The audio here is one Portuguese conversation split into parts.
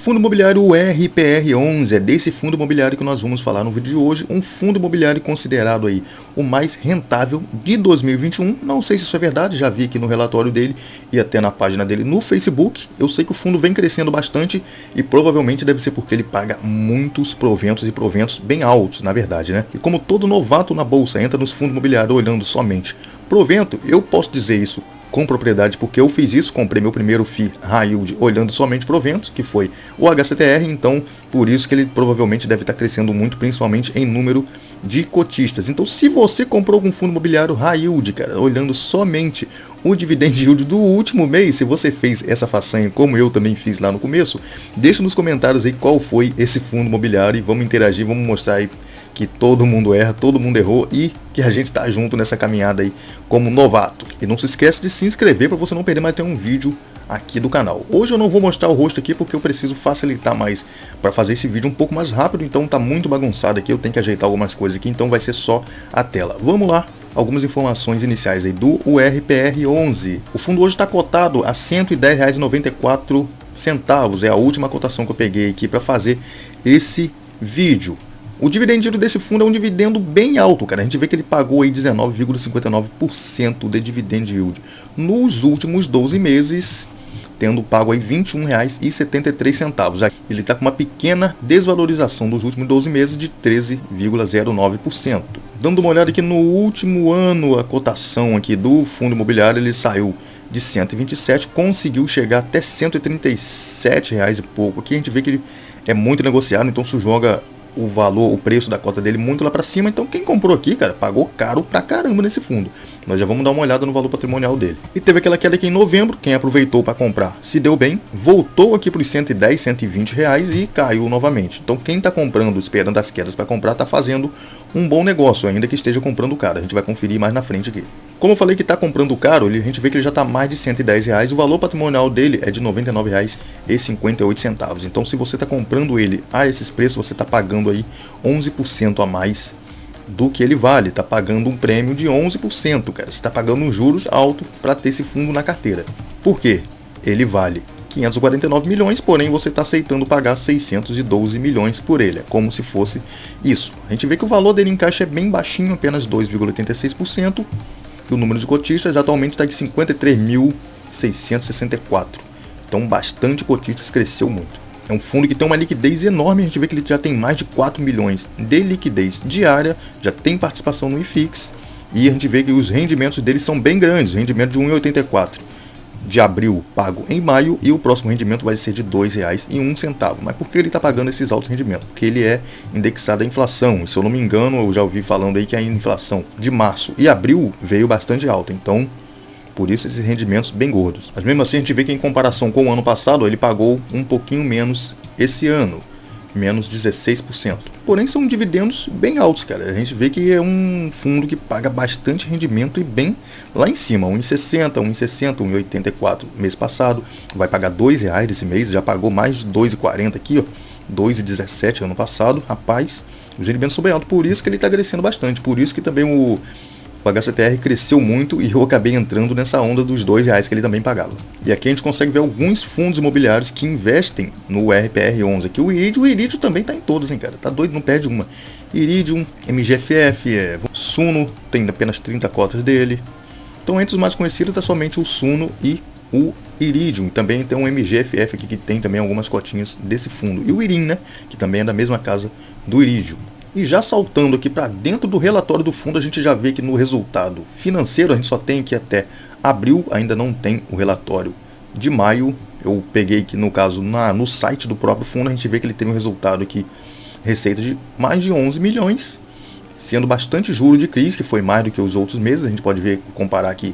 Fundo imobiliário RPR11, é desse fundo imobiliário que nós vamos falar no vídeo de hoje. Um fundo imobiliário considerado aí o mais rentável de 2021. Não sei se isso é verdade, já vi aqui no relatório dele e até na página dele no Facebook. Eu sei que o fundo vem crescendo bastante e provavelmente deve ser porque ele paga muitos proventos e proventos bem altos, na verdade, né? E como todo novato na bolsa entra nos fundos imobiliários olhando somente provento, eu posso dizer isso com propriedade, porque eu fiz isso, comprei meu primeiro FII High Yield olhando somente provento, que foi o HCTR, então por isso que ele provavelmente deve estar crescendo muito, principalmente em número de cotistas. Então se você comprou algum fundo imobiliário High Yield, cara, olhando somente o dividend yield do último mês, se você fez essa façanha como eu também fiz lá no começo, deixa nos comentários aí qual foi esse fundo imobiliário e vamos interagir, vamos mostrar aí que todo mundo erra, todo mundo errou e que a gente tá junto nessa caminhada aí como novato. E não se esquece de se inscrever para você não perder mais nenhum vídeo aqui do canal. Hoje eu não vou mostrar o rosto aqui porque eu preciso facilitar mais para fazer esse vídeo um pouco mais rápido, então tá muito bagunçado aqui, eu tenho que ajeitar algumas coisas aqui, então vai ser só a tela. Vamos lá, algumas informações iniciais aí do RPR11. O fundo hoje está cotado a R$ 110,94, é a última cotação que eu peguei aqui para fazer esse vídeo. O dividend yield desse fundo é um dividendo bem alto, cara. A gente vê que ele pagou aí 19,59% de dividend yield nos últimos 12 meses, tendo pago aí R$ 21,73. Ele está com uma pequena desvalorização dos últimos 12 meses de 13,09%. Dando uma olhada aqui no último ano, a cotação aqui do fundo imobiliário, ele saiu de 127, conseguiu chegar até R$ 137 e pouco. Aqui a gente vê que ele é muito negociado, então se joga o valor, o preço da cota dele muito lá para cima. Então quem comprou aqui, cara, pagou caro pra caramba nesse fundo. Nós já vamos dar uma olhada no valor patrimonial dele. E teve aquela queda aqui em novembro, quem aproveitou para comprar se deu bem, voltou aqui para os 110, 120 reais e caiu novamente. Então quem está comprando, esperando as quedas para comprar, está fazendo um bom negócio, ainda que esteja comprando caro. A gente vai conferir mais na frente aqui. Como eu falei que está comprando caro, a gente vê que ele já está mais de 110 reais. O valor patrimonial dele é de R$ 99,58. Então se você está comprando ele a esses preços, você está pagando aí 11% a mais do que ele vale. Está pagando um prêmio de 11%, cara. Você está pagando um juros alto para ter esse fundo na carteira. Por quê? Ele vale 549 milhões, porém você está aceitando pagar 612 milhões por ele. É como se fosse isso. A gente vê que o valor dele em caixa é bem baixinho, apenas 2,86%. E o número de cotistas atualmente está de 53.664. Então bastante cotistas, cresceu muito. É um fundo que tem uma liquidez enorme, a gente vê que ele já tem mais de 4 milhões de liquidez diária, já tem participação no IFIX, e a gente vê que os rendimentos dele são bem grandes, o rendimento de 1,84 de abril pago em maio, e o próximo rendimento vai ser de R$ 2,01. Mas por que ele está pagando esses altos rendimentos? Porque ele é indexado à inflação, e se eu não me engano, eu já ouvi falando aí que a inflação de março e abril veio bastante alta, então por isso esses rendimentos bem gordos. Mas mesmo assim a gente vê que em comparação com o ano passado, ele pagou um pouquinho menos esse ano, menos 16%. Porém são dividendos bem altos, cara. A gente vê que é um fundo que paga bastante rendimento e bem lá em cima, 1,60, 1,60, 1,84 mês passado. Vai pagar R$ 2,00 esse mês, já pagou mais de 2,40 aqui, ó, 2,17 ano passado. Rapaz, os rendimentos são bem altos, por isso que ele está crescendo bastante, por isso que também o HCTR cresceu muito e eu acabei entrando nessa onda dos R$ 2,00 que ele também pagava. E aqui a gente consegue ver alguns fundos imobiliários que investem no RPR11. Aqui o Iridium também está em todos, hein, cara? Tá doido, não perde uma. Iridium, MGFF, Suno, tem apenas 30 cotas dele. Então entre os mais conhecidos está somente o Suno e o Iridium. Também tem um MGFF aqui que tem também algumas cotinhas desse fundo. E o Irim, né, que também é da mesma casa do Iridium. E já saltando aqui para dentro do relatório do fundo, a gente já vê que no resultado financeiro, a gente só tem aqui até abril, ainda não tem o relatório de maio. Eu peguei aqui no caso no site do próprio fundo, a gente vê que ele teve um resultado aqui, receita de mais de 11 milhões, sendo bastante juro de CRIs, que foi mais do que os outros meses. A gente pode ver, comparar aqui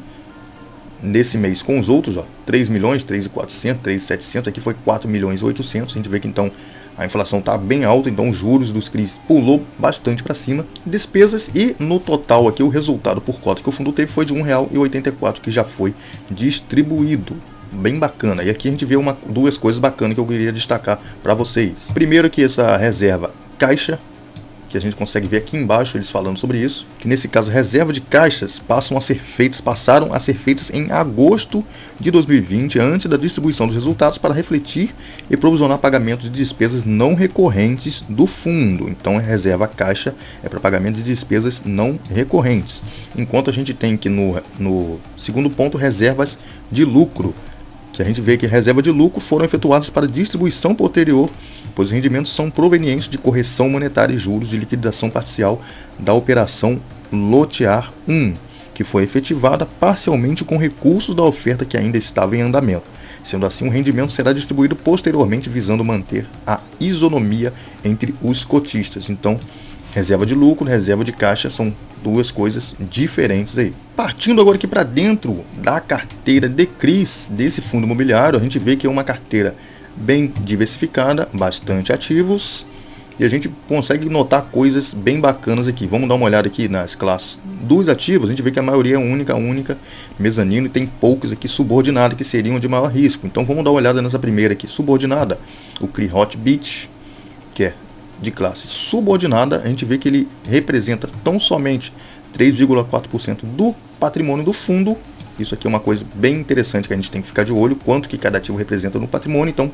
nesse mês com os outros, ó, 3 milhões, 3.400, 3.700, aqui foi 4 milhões e 800. A gente vê que então a inflação está bem alta, então os juros dos CRIs pulou bastante para cima. Despesas e no total aqui o resultado por cota que o fundo teve foi de R$ 1,84, que já foi distribuído. Bem bacana. E aqui a gente vê duas coisas bacanas que eu queria destacar para vocês. Primeiro que essa reserva caixa que a gente consegue ver aqui embaixo eles falando sobre isso, que nesse caso reserva de caixas passaram a ser feitas em agosto de 2020, antes da distribuição dos resultados, para refletir e provisionar pagamentos de despesas não recorrentes do fundo. Então a reserva caixa é para pagamento de despesas não recorrentes, enquanto a gente tem que no segundo ponto reservas de lucro, que a gente vê que reserva de lucro foram efetuadas para distribuição posterior, pois os rendimentos são provenientes de correção monetária e juros de liquidação parcial da operação Lotear 1, que foi efetivada parcialmente com recursos da oferta que ainda estava em andamento. Sendo assim, o rendimento será distribuído posteriormente, visando manter a isonomia entre os cotistas. Então, reserva de lucro, reserva de caixa são duas coisas diferentes aí. Partindo agora aqui para dentro da carteira de CRIs desse fundo imobiliário, a gente vê que é uma carteira bem diversificada, bastante ativos, e a gente consegue notar coisas bem bacanas aqui. Vamos dar uma olhada aqui nas classes dos ativos. A gente vê que a maioria é única, mezanino, e tem poucos aqui subordinados que seriam de maior risco. Então vamos dar uma olhada nessa primeira aqui, subordinada, o CRI Hot Beach, que é de classe subordinada. A gente vê que ele representa tão somente 3,4% do patrimônio do fundo. Isso aqui é uma coisa bem interessante que a gente tem que ficar de olho, quanto que cada ativo representa no patrimônio. Então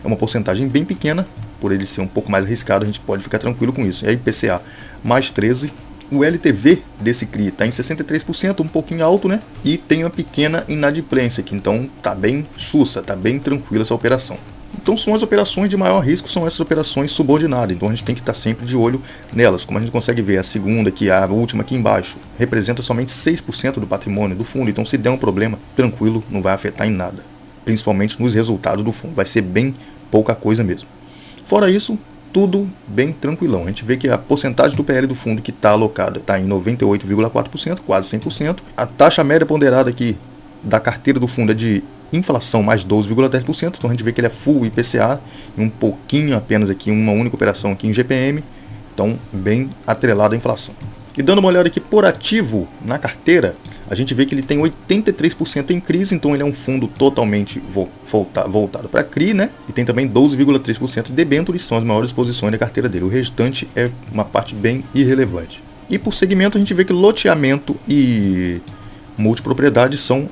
é uma porcentagem bem pequena, por ele ser um pouco mais arriscado, a gente pode ficar tranquilo com isso. E aí IPCA mais 13, o LTV desse CRI está em 63%, um pouquinho alto, né? E tem uma pequena inadimplência aqui, então tá bem sussa, tá bem tranquila essa operação. Então são as operações de maior risco, são essas operações subordinadas, então a gente tem que estar sempre de olho nelas. Como a gente consegue ver, a segunda aqui, a última aqui embaixo, representa somente 6% do patrimônio do fundo, então se der um problema, tranquilo, não vai afetar em nada, principalmente nos resultados do fundo, vai ser bem pouca coisa mesmo. Fora isso, tudo bem tranquilão. A gente vê que a porcentagem do PL do fundo que está alocada está em 98,4%, quase 100%. A taxa média ponderada aqui da carteira do fundo é de inflação mais 12,10%, então a gente vê que ele é full IPCA e um pouquinho apenas aqui, uma única operação aqui em GPM, então bem atrelado à inflação. E dando uma olhada aqui por ativo na carteira, a gente vê que ele tem 83% em CRIs, então ele é um fundo totalmente voltado para CRI, né? E tem também 12,3% de debêntures, são as maiores posições da carteira dele. O restante é uma parte bem irrelevante. E por segmento a gente vê que loteamento e multipropriedade são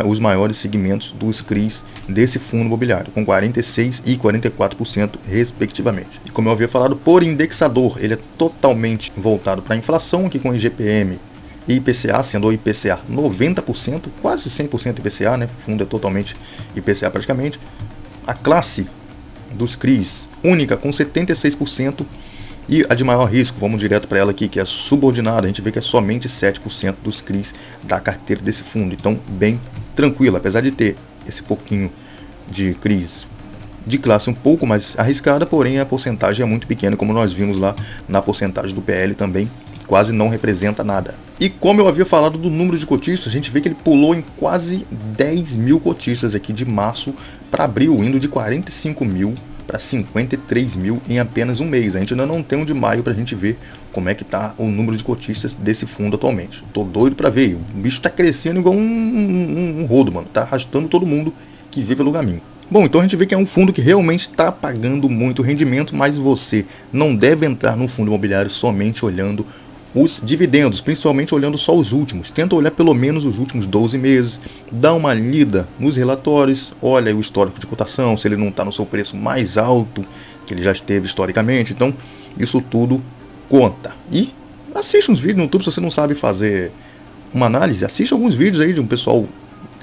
os maiores segmentos dos CRIs desse fundo imobiliário, com 46% e 44% respectivamente. E como eu havia falado, por indexador, ele é totalmente voltado para a inflação, aqui com IGPM e IPCA, sendo o IPCA 90%, quase 100% IPCA, né? O fundo é totalmente IPCA praticamente. A classe dos CRIs única com 76%, e a de maior risco, vamos direto para ela aqui, que é subordinada, a gente vê que é somente 7% dos CRIs da carteira desse fundo. Então, bem tranquilo, apesar de ter esse pouquinho de CRIs de classe um pouco mais arriscada, porém a porcentagem é muito pequena, como nós vimos lá na porcentagem do PL também, quase não representa nada. E como eu havia falado do número de cotistas, a gente vê que ele pulou em quase 10 mil cotistas aqui de março para abril, indo de 45 mil para 53 mil em apenas um mês. A gente ainda não tem um de maio para a gente ver como é que tá o número de cotistas desse fundo atualmente. Tô doido para ver, o bicho tá crescendo igual um rodo, mano, tá arrastando todo mundo que vê pelo caminho. Bom, então a gente vê que é um fundo que realmente está pagando muito rendimento, mas você não deve entrar no fundo imobiliário somente olhando os dividendos, principalmente olhando só os últimos. Tenta olhar pelo menos os últimos 12 meses, dá uma lida nos relatórios, olha o histórico de cotação, se ele não está no seu preço mais alto que ele já esteve historicamente. Então isso tudo conta. E assiste uns vídeos no YouTube. Se você não sabe fazer uma análise, assiste alguns vídeos aí de um pessoal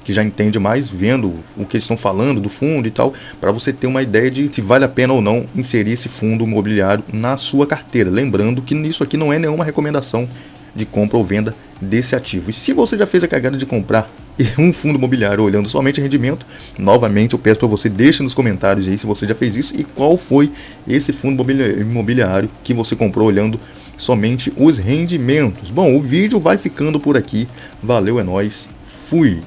que já entende mais, vendo o que eles estão falando do fundo e tal, para você ter uma ideia de se vale a pena ou não inserir esse fundo imobiliário na sua carteira. Lembrando que isso aqui não é nenhuma recomendação de compra ou venda desse ativo. E se você já fez a cagada de comprar um fundo imobiliário olhando somente rendimento, novamente eu peço para você, deixe nos comentários aí se você já fez isso e qual foi esse fundo imobiliário que você comprou olhando somente os rendimentos. Bom, o vídeo vai ficando por aqui. Valeu, é nóis. Fui!